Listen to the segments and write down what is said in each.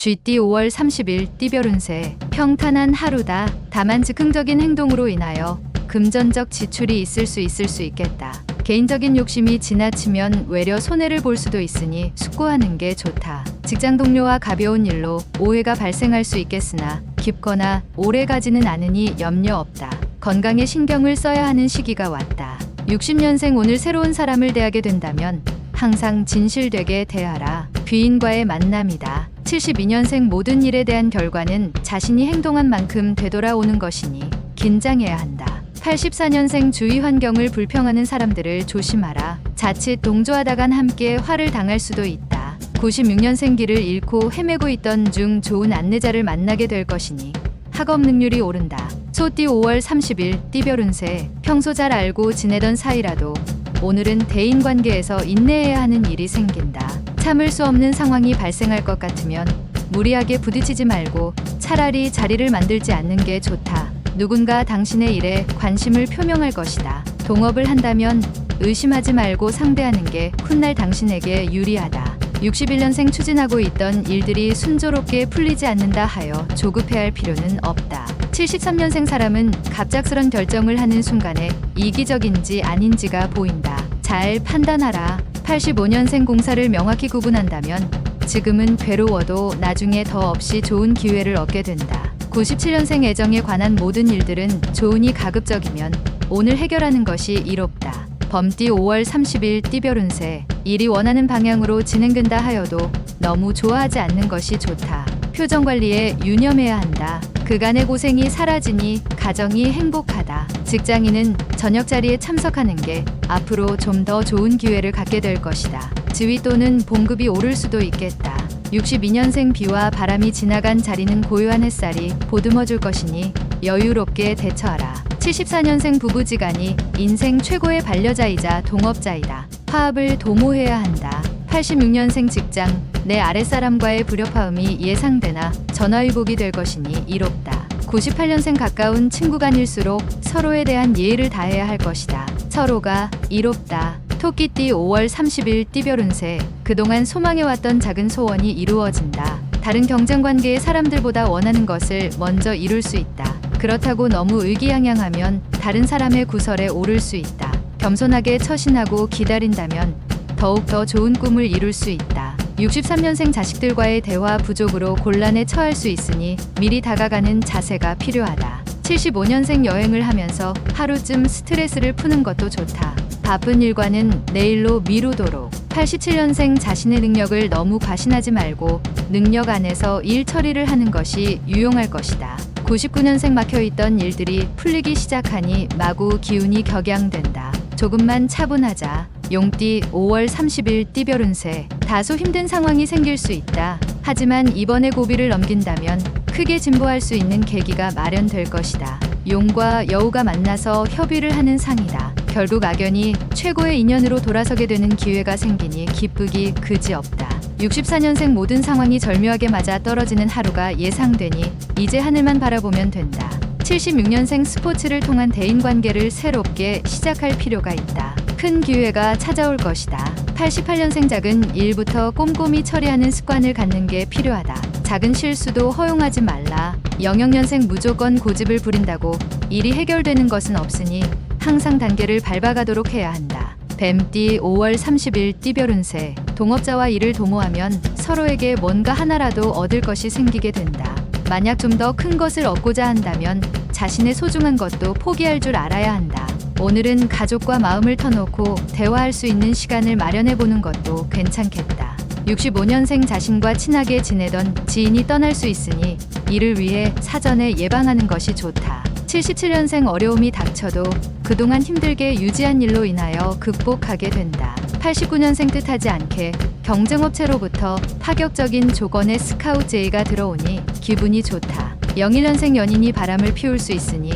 GT 5월 30일 띠별 운세. 평탄한 하루다. 다만 즉흥적인 행동으로 인하여 금전적 지출이 있을 수 있겠다. 개인적인 욕심이 지나치면 외려 손해를 볼 수도 있으니 숙고하는 게 좋다. 직장 동료와 가벼운 일로 오해가 발생할 수 있겠으나 깊거나 오래가지는 않으니 염려 없다. 건강에 신경을 써야 하는 시기가 왔다. 60년생 오늘 새로운 사람을 대하게 된다면 항상 진실되게 대하라. 귀인과의 만남이다. 72년생 모든 일에 대한 결과는 자신이 행동한 만큼 되돌아오는 것이니 긴장해야 한다. 84년생 주위 환경을 불평하는 사람들을 조심하라. 자칫 동조하다간 함께 화를 당할 수도 있다. 96년생 길을 잃고 헤매고 있던 중 좋은 안내자를 만나게 될 것이니 학업 능률이 오른다. 소띠 5월 30일 띠별 운세. 평소 잘 알고 지내던 사이라도 오늘은 대인관계에서 인내해야 하는 일이 생긴다. 참을 수 없는 상황이 발생할 것 같으면 무리하게 부딪히지 말고 차라리 자리를 만들지 않는 게 좋다. 누군가 당신의 일에 관심을 표명할 것이다. 동업을 한다면 의심하지 말고 상대하는 게 훗날 당신에게 유리하다. 61년생 추진하고 있던 일들이 순조롭게 풀리지 않는다 하여 조급해할 필요는 없다. 73년생 사람은 갑작스런 결정을 하는 순간에 이기적인지 아닌지가 보인다. 잘 판단하라. 85년생 공사를 명확히 구분한다면 지금은 괴로워도 나중에 더 없이 좋은 기회를 얻게 된다. 97년생 애정에 관한 모든 일들은 좋으니 가급적이면 오늘 해결하는 것이 이롭다. 범띠 5월 30일 띠별 운세. 일이 원하는 방향으로 진행된다 하여도 너무 좋아하지 않는 것이 좋다. 표정 관리에 유념해야 한다. 그간의 고생이 사라지니 가정이 행복하다. 직장인은 저녁 자리에 참석하는 게 앞으로 좀 더 좋은 기회를 갖게 될 것이다. 지위 또는 봉급이 오를 수도 있겠다. 62년생 비와 바람이 지나간 자리는 고요한 햇살이 보듬어 줄 것이니 여유롭게 대처하라. 74년생 부부지간이 인생 최고의 반려자이자 동업자이다. 화합을 도모해야 한다. 86년생 직장, 내 아랫사람과의 불협화음이 예상되나 전화위복이 될 것이니 이롭다. 98년생 가까운 친구 간일수록 서로에 대한 예의를 다해야 할 것이다. 서로가 이롭다. 토끼띠 5월 30일 띠별 운세. 그동안 소망해왔던 작은 소원이 이루어진다. 다른 경쟁관계의 사람들보다 원하는 것을 먼저 이룰 수 있다. 그렇다고 너무 의기양양하면 다른 사람의 구설에 오를 수 있다. 겸손하게 처신하고 기다린다면 더욱 더 좋은 꿈을 이룰 수 있다. 63년생 자식들과의 대화 부족으로 곤란에 처할 수 있으니 미리 다가가는 자세가 필요하다. 75년생 여행을 하면서 하루쯤 스트레스를 푸는 것도 좋다. 바쁜 일과는 내일로 미루도록. 87년생 자신의 능력을 너무 과신하지 말고 능력 안에서 일 처리를 하는 것이 유용할 것이다. 99년생 막혀있던 일들이 풀리기 시작하니 마구 기운이 격양된다. 조금만 차분하자. 용띠 5월 30일 띠별 운세. 다소 힘든 상황이 생길 수 있다. 하지만 이번에 고비를 넘긴다면 크게 진보할 수 있는 계기가 마련될 것이다. 용과 여우가 만나서 협의를 하는 상이다. 결국 악연이 최고의 인연으로 돌아서게 되는 기회가 생기니 기쁘기 그지없다. 64년생 모든 상황이 절묘하게 맞아 떨어지는 하루가 예상되니 이제 하늘만 바라보면 된다. 76년생 스포츠를 통한 대인관계를 새롭게 시작할 필요가 있다. 큰 기회가 찾아올 것이다. 88년생 작은 일부터 꼼꼼히 처리하는 습관을 갖는 게 필요하다. 작은 실수도 허용하지 말라. 00년생 무조건 고집을 부린다고 일이 해결되는 것은 없으니 항상 단계를 밟아가도록 해야 한다. 뱀띠 5월 30일 띠별 운세. 동업자와 일을 도모하면 서로에게 뭔가 하나라도 얻을 것이 생기게 된다. 만약 좀 더 큰 것을 얻고자 한다면 자신의 소중한 것도 포기할 줄 알아야 한다. 오늘은 가족과 마음을 터놓고 대화할 수 있는 시간을 마련해보는 것도 괜찮겠다. 65년생 자신과 친하게 지내던 지인이 떠날 수 있으니 이를 위해 사전에 예방하는 것이 좋다. 77년생 어려움이 닥쳐도 그동안 힘들게 유지한 일로 인하여 극복하게 된다. 89년생 뜻하지 않게 경쟁업체로부터 파격적인 조건의 스카우트 제의가 들어오니 기분이 좋다. 01년생 연인이 바람을 피울 수 있으니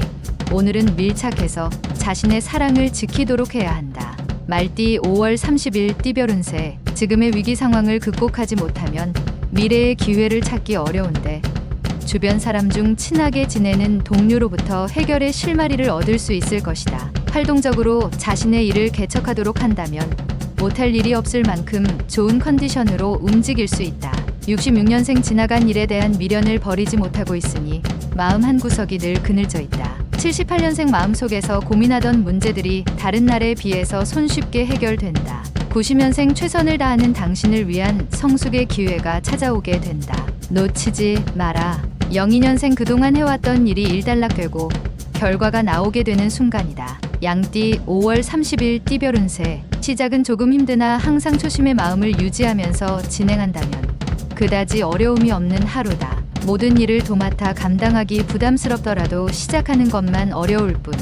오늘은 밀착해서 자신의 사랑을 지키도록 해야 한다. 말띠 5월 30일 띠별 운세. 지금의 위기 상황을 극복하지 못하면 미래의 기회를 찾기 어려운데 주변 사람 중 친하게 지내는 동료로부터 해결의 실마리를 얻을 수 있을 것이다. 활동적으로 자신의 일을 개척하도록 한다면 못할 일이 없을 만큼 좋은 컨디션으로 움직일 수 있다. 66년생 지나간 일에 대한 미련을 버리지 못하고 있으니 마음 한구석이 늘 그늘져 있다. 78년생 마음속에서 고민하던 문제들이 다른 날에 비해서 손쉽게 해결된다. 90년생 최선을 다하는 당신을 위한 성숙의 기회가 찾아오게 된다. 놓치지 마라. 02년생 그동안 해왔던 일이 일단락되고 결과가 나오게 되는 순간이다. 양띠 5월 30일 띠별 운세. 시작은 조금 힘드나 항상 초심의 마음을 유지하면서 진행한다면 그다지 어려움이 없는 하루다. 모든 일을 도맡아 감당하기 부담스럽더라도 시작하는 것만 어려울 뿐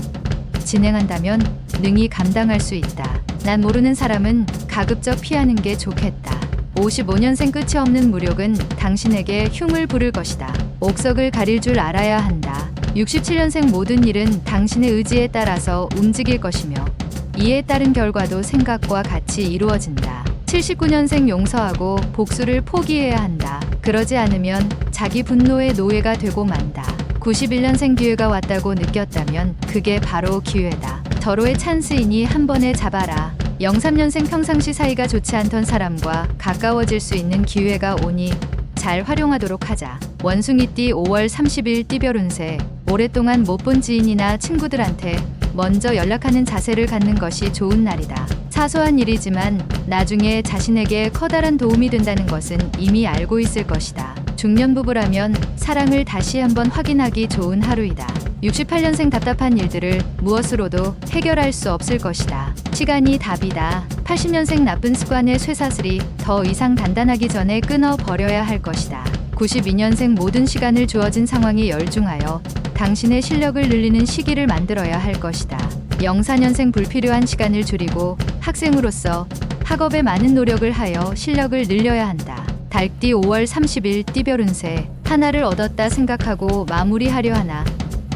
진행한다면 능히 감당할 수 있다. 난 모르는 사람은 가급적 피하는 게 좋겠다. 55년생 끝이 없는 무력은 당신에게 흉을 부를 것이다. 옥석을 가릴 줄 알아야 한다. 67년생 모든 일은 당신의 의지에 따라서 움직일 것이며 이에 따른 결과도 생각과 같이 이루어진다. 79년생 용서하고 복수를 포기해야 한다. 그러지 않으면 자기 분노의 노예가 되고 만다. 91년생 기회가 왔다고 느꼈다면 그게 바로 기회다. 절호의 찬스이니 한 번에 잡아라. 03년생 평상시 사이가 좋지 않던 사람과 가까워질 수 있는 기회가 오니 잘 활용하도록 하자. 원숭이띠 5월 30일 띠별 운세. 오랫동안 못 본 지인이나 친구들한테 먼저 연락하는 자세를 갖는 것이 좋은 날이다. 사소한 일이지만 나중에 자신에게 커다란 도움이 된다는 것은 이미 알고 있을 것이다. 중년 부부라면 사랑을 다시 한번 확인하기 좋은 하루이다. 68년생 답답한 일들을 무엇으로도 해결할 수 없을 것이다. 시간이 답이다. 80년생 나쁜 습관의 쇠사슬이 더 이상 단단하기 전에 끊어버려야 할 것이다. 92년생 모든 시간을 주어진 상황에 열중하여 당신의 실력을 늘리는 시기를 만들어야 할 것이다. 04년생 불필요한 시간을 줄이고 학생으로서 학업에 많은 노력을 하여 실력을 늘려야 한다. 달띠 5월 30일 띠별 운세. 하나를 얻었다 생각하고 마무리하려 하나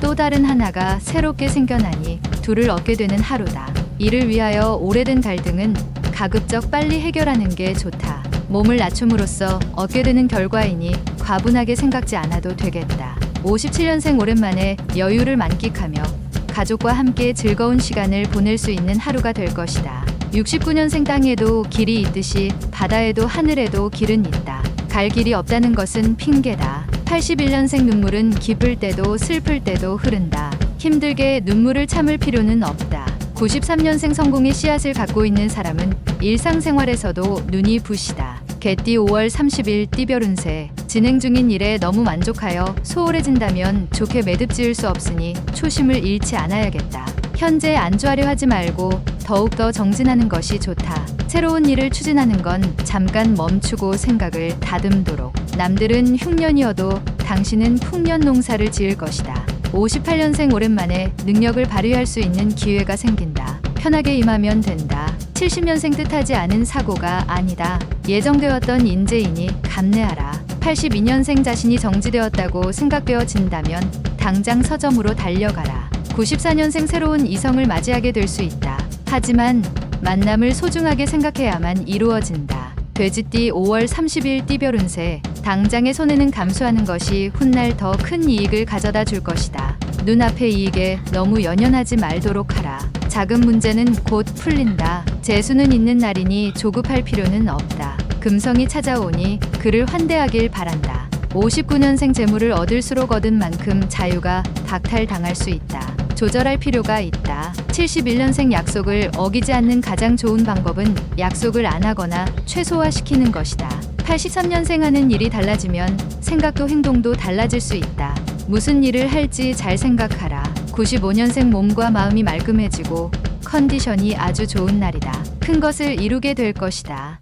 또 다른 하나가 새롭게 생겨나니 둘을 얻게 되는 하루다. 이를 위하여 오래된 갈등은 가급적 빨리 해결하는 게 좋다. 몸을 낮춤으로써 얻게 되는 결과이니 과분하게 생각지 않아도 되겠다. 57년생 오랜만에 여유를 만끽하며 가족과 함께 즐거운 시간을 보낼 수 있는 하루가 될 것이다. 69년생 땅에도 길이 있듯이 바다에도 하늘에도 길은 있다. 갈 길이 없다는 것은 핑계다. 81년생 눈물은 기쁠 때도 슬플 때도 흐른다. 힘들게 눈물을 참을 필요는 없다. 93년생 성공의 씨앗을 갖고 있는 사람은 일상생활에서도 눈이 부시다. 개띠 5월 30일 띠별 운세. 진행 중인 일에 너무 만족하여 소홀해진다면 좋게 매듭 지을 수 없으니 초심을 잃지 않아야겠다. 현재 안주하려 하지 말고 더욱더 정진하는 것이 좋다. 새로운 일을 추진하는 건 잠깐 멈추고 생각을 다듬도록. 남들은 흉년이어도 당신은 풍년 농사를 지을 것이다. 58년생 오랜만에 능력을 발휘할 수 있는 기회가 생긴다. 편하게 임하면 된다. 70년생 뜻하지 않은 사고가 아니다. 예정되었던 인재이니 감내하라. 82년생 자신이 정지되었다고 생각되어진다면 당장 서점으로 달려가라. 94년생 새로운 이성을 맞이하게 될 수 있다. 하지만 만남을 소중하게 생각해야만 이루어진다. 돼지띠 5월 30일 띠별 운세. 당장의 손해는 감수하는 것이 훗날 더 큰 이익을 가져다 줄 것이다. 눈앞의 이익에 너무 연연하지 말도록 하라. 작은 문제는 곧 풀린다. 재수는 있는 날이니 조급할 필요는 없다. 금성이 찾아오니 그를 환대하길 바란다. 59년생 재물을 얻을수록 얻은 만큼 자유가 박탈당할 수 있다. 조절할 필요가 있다. 71년생 약속을 어기지 않는 가장 좋은 방법은 약속을 안 하거나 최소화시키는 것이다. 83년생 하는 일이 달라지면 생각도 행동도 달라질 수 있다. 무슨 일을 할지 잘 생각하라. 95년생 몸과 마음이 말끔해지고 컨디션이 아주 좋은 날이다. 큰 것을 이루게 될 것이다.